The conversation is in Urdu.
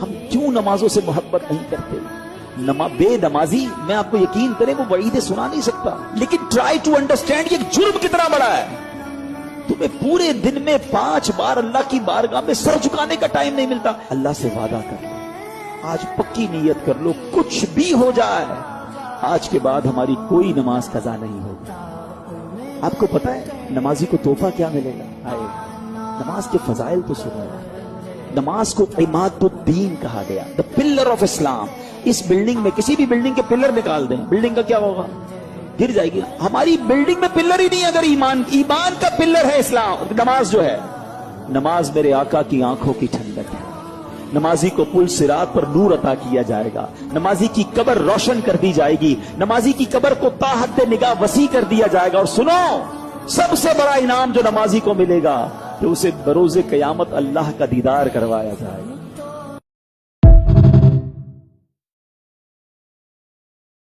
ہم کیوں نمازوں سے محبت نہیں کرتے؟ بے نمازی، میں آپ کو یقین کریں وہ وعیدیں سنا نہیں سکتا، لیکن ٹرائی ٹو انڈرسٹینڈ یہ جرم کتنا بڑا ہے۔ تمہیں پورے دن میں 5 بار اللہ کی بارگاہ میں سر جھکانے کا ٹائم نہیں ملتا۔ اللہ سے وعدہ کر لو، آج پکی نیت کر لو، کچھ بھی ہو جائے آج کے بعد ہماری کوئی نماز قضا نہیں ہوگی۔ آپ کو پتا ہے نمازی کو تحفہ کیا ملے گا؟ آئے نماز کے فضائل تو سنو۔ نماز کو عماد الدین کہا گیا، دا پلر آف اسلام۔ اس بلڈنگ میں کسی بھی بلڈنگ کے پلر نکال دیں، بلڈنگ کا کیا ہوگا؟ گر جائے گی۔ ہماری بلڈنگ میں پلر ہی نہیں، اگر ایمان کا پلر ہے اسلام، نماز جو ہے۔ نماز میرے آقا کی آنکھوں کی ٹھنڈک ہے۔ نمازی کو پل صراط پر نور عطا کیا جائے گا، نمازی کی قبر روشن کر دی جائے گی، نمازی کی قبر کو تا حد نگاہ وسیع کر دیا جائے گا۔ اور سنو، سب سے بڑا انعام جو نمازی کو ملے گا کہ اسے بروز قیامت اللہ کا دیدار کروایا جائے گا۔